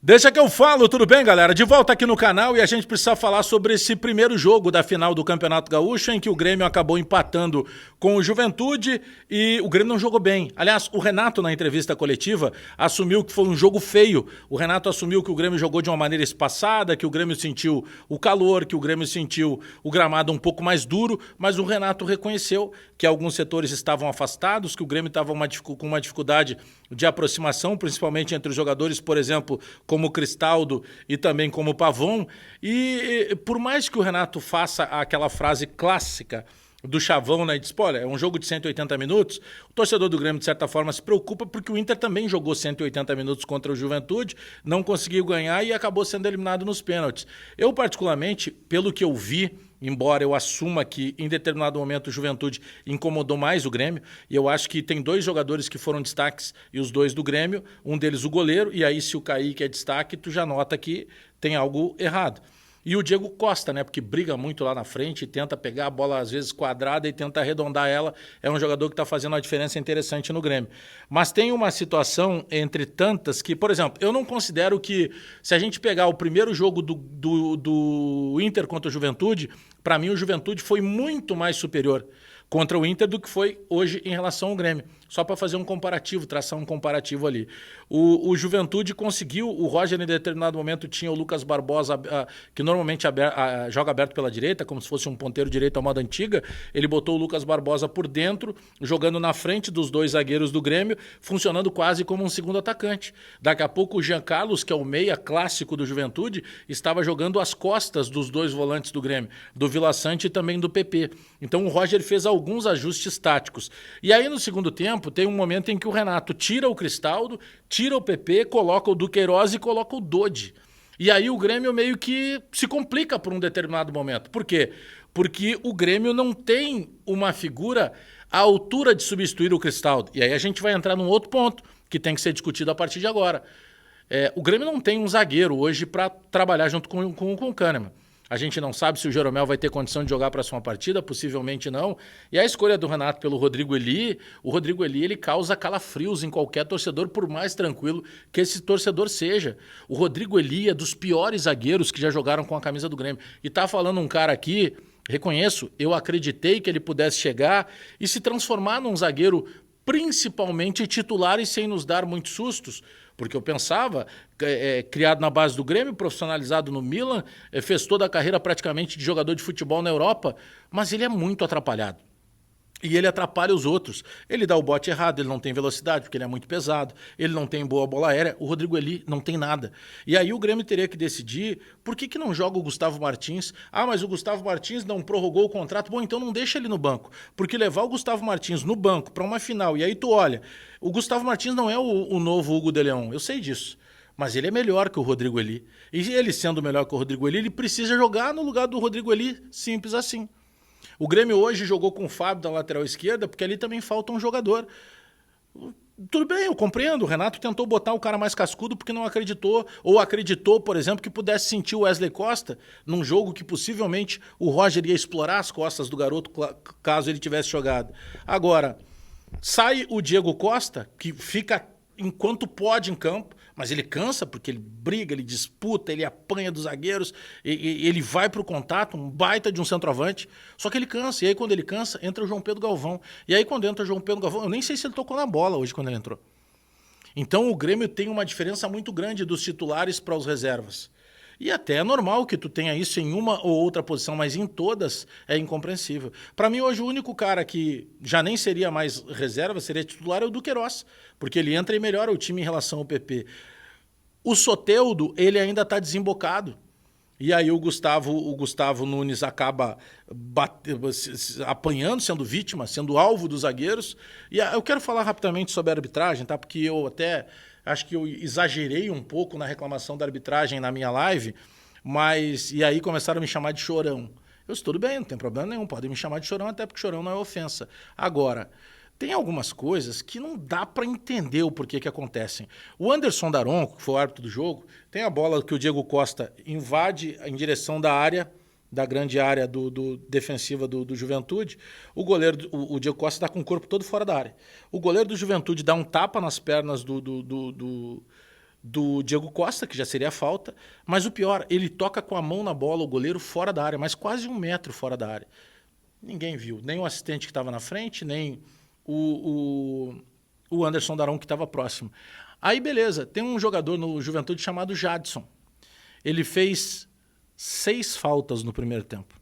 Deixa que eu falo, tudo bem, galera? De volta aqui no canal e a gente precisa falar sobre esse primeiro jogo da final do Campeonato Gaúcho, em que o Grêmio acabou empatando com o Juventude e o Grêmio não jogou bem. Aliás, o Renato, na entrevista coletiva, assumiu que foi um jogo feio. O Renato assumiu que o Grêmio jogou de uma maneira espaçada, que o Grêmio sentiu o calor, que o Grêmio sentiu o gramado um pouco mais duro, mas o Renato reconheceu que alguns setores estavam afastados, que o Grêmio estava com uma dificuldade de aproximação, principalmente entre os jogadores, por exemplo, como o Cristaldo e também como o Pavon. E por mais que o Renato faça aquela frase clássica do chavão, né, e diz, olha, é um jogo de 180 minutos, o torcedor do Grêmio, de certa forma, se preocupa porque o Inter também jogou 180 minutos contra o Juventude, não conseguiu ganhar e acabou sendo eliminado nos pênaltis. Eu, particularmente, pelo que eu vi, embora eu assuma que em determinado momento o Juventude incomodou mais o Grêmio, e eu acho que tem dois jogadores que foram destaques e os dois do Grêmio, um deles o goleiro, e aí se o Kaique é destaque, tu já nota que tem algo errado. E o Diego Costa, né, porque briga muito lá na frente, tenta pegar a bola às vezes quadrada e tenta arredondar ela, é um jogador que está fazendo uma diferença interessante no Grêmio. Mas tem uma situação entre tantas que, por exemplo, eu não considero que, se a gente pegar o primeiro jogo do Inter contra o Juventude, para mim o Juventude foi muito mais superior contra o Inter do que foi hoje em relação ao Grêmio. Só para fazer um comparativo, traçar um comparativo ali. O Juventude conseguiu, o Roger em determinado momento tinha o Lucas Barbosa, que normalmente joga aberto pela direita, como se fosse um ponteiro direito à moda antiga. Ele botou o Lucas Barbosa por dentro, jogando na frente dos dois zagueiros do Grêmio, funcionando quase como um segundo atacante. Daqui a pouco o Jean Carlos, que é o meia clássico do Juventude, estava jogando às costas dos dois volantes do Grêmio, do Vila Sante e também do PP. Então o Roger fez alguns ajustes táticos. E aí no segundo tempo tem um momento em que o Renato tira o Cristaldo, tira o PP, coloca o Duqueiroz e coloca o Dodi. E aí o Grêmio meio que se complica por um determinado momento. Por quê? Porque o Grêmio não tem uma figura à altura de substituir o Cristaldo. E aí a gente vai entrar num outro ponto que tem que ser discutido a partir de agora. O Grêmio não tem um zagueiro hoje para trabalhar junto com o Kahneman. A gente não sabe se o Jeromel vai ter condição de jogar a próxima partida, possivelmente não. E a escolha do Renato pelo Rodrigo Eli, o Rodrigo Eli ele causa calafrios em qualquer torcedor, por mais tranquilo que esse torcedor seja. O Rodrigo Eli é dos piores zagueiros que já jogaram com a camisa do Grêmio. E tá falando um cara aqui, reconheço, eu acreditei que ele pudesse chegar e se transformar num zagueiro principalmente titular e sem nos dar muitos sustos. Porque eu pensava, criado na base do Grêmio, profissionalizado no Milan, fez toda a carreira praticamente de jogador de futebol na Europa, mas ele é muito atrapalhado. E ele atrapalha os outros. Ele dá o bote errado, ele não tem velocidade, porque ele é muito pesado, ele não tem boa bola aérea, o Rodrigo Eli não tem nada. E aí o Grêmio teria que decidir por que não joga o Gustavo Martins. Ah, mas o Gustavo Martins não prorrogou o contrato. Bom, então não deixa ele no banco. Porque levar o Gustavo Martins no banco para uma final, e aí tu olha, o Gustavo Martins não é o novo Hugo de Leão, eu sei disso. Mas ele é melhor que o Rodrigo Eli. E ele sendo melhor que o Rodrigo Eli, ele precisa jogar no lugar do Rodrigo Eli, simples assim. O Grêmio hoje jogou com o Fábio da lateral esquerda, porque ali também falta um jogador. Tudo bem, eu compreendo. O Renato tentou botar o cara mais cascudo porque não acreditou, ou acreditou, por exemplo, que pudesse sentir o Wesley Costa num jogo que possivelmente o Roger ia explorar as costas do garoto caso ele tivesse jogado. Agora, sai o Diego Costa, que fica enquanto pode em campo, mas ele cansa porque ele briga, ele disputa, ele apanha dos zagueiros, ele vai para o contato, um baita de um centroavante, só que ele cansa, e aí quando ele cansa, entra o João Pedro Galvão. E aí quando entra o João Pedro Galvão, eu nem sei se ele tocou na bola hoje quando ele entrou. Então o Grêmio tem uma diferença muito grande dos titulares para os reservas. E até é normal que tu tenha isso em uma ou outra posição, mas em todas é incompreensível. Para mim, hoje, o único cara que já nem seria mais reserva, seria titular, é o Duqueiroz, porque ele entra e melhora o time em relação ao PP. O Soteldo, ele ainda está desembocado. E aí o Gustavo Nunes acaba apanhando, sendo vítima, sendo alvo dos zagueiros. E eu quero falar rapidamente sobre a arbitragem, tá? Porque eu até acho que eu exagerei um pouco na reclamação da arbitragem na minha live, mas e aí começaram a me chamar de chorão. Eu disse, tudo bem, não tem problema nenhum, podem me chamar de chorão, até porque chorão não é ofensa. Agora, tem algumas coisas que não dá para entender o porquê que acontecem. O Anderson Daronco, que foi o árbitro do jogo, tem a bola que o Diego Costa invade em direção da área, da grande área defensiva do Juventude. O goleiro, o Diego Costa está com o corpo todo fora da área. O goleiro do Juventude dá um tapa nas pernas do Diego Costa, que já seria falta, mas o pior, ele toca com a mão na bola, o goleiro fora da área, mas quase 1 metro fora da área. Ninguém viu, nem o assistente que estava na frente, nem o Anderson Daron que estava próximo. Aí beleza, tem um jogador no Juventude chamado Jadson. Ele fez 6 faltas no primeiro tempo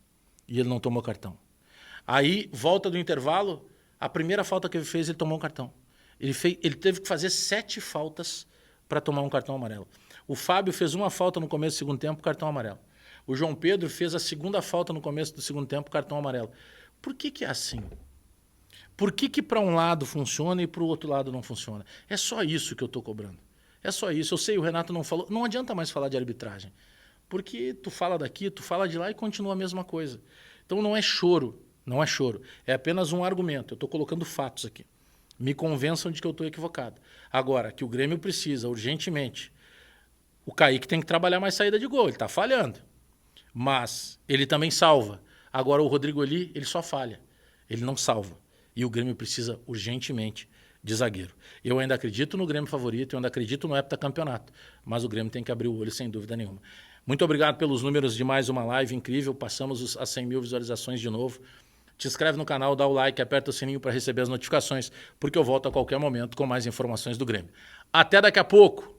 e ele não tomou cartão. Aí, volta do intervalo, a primeira falta que ele fez, ele tomou um cartão. Ele teve que fazer 7 faltas para tomar um cartão amarelo. O Fábio fez uma falta no começo do segundo tempo, cartão amarelo. O João Pedro fez a segunda falta no começo do segundo tempo, cartão amarelo. Por que é assim? Por que para um lado funciona e para o outro lado não funciona? É só isso que eu estou cobrando. É só isso. Eu sei, o Renato não falou. Não adianta mais falar de arbitragem. Porque tu fala daqui, tu fala de lá e continua a mesma coisa. Então não é choro. Não é choro. É apenas um argumento. Eu estou colocando fatos aqui. Me convençam de que eu estou equivocado. Agora, que o Grêmio precisa, urgentemente. O Kaique tem que trabalhar mais saída de gol. Ele está falhando. Mas ele também salva. Agora o Rodrigo ali, ele só falha. Ele não salva. E o Grêmio precisa urgentemente de zagueiro. Eu ainda acredito no Grêmio favorito, eu ainda acredito no heptacampeonato. Mas o Grêmio tem que abrir o olho sem dúvida nenhuma. Muito obrigado pelos números de mais uma live incrível. Passamos as 100 mil visualizações de novo. Te inscreve no canal, dá o like, aperta o sininho para receber as notificações, porque eu volto a qualquer momento com mais informações do Grêmio. Até daqui a pouco!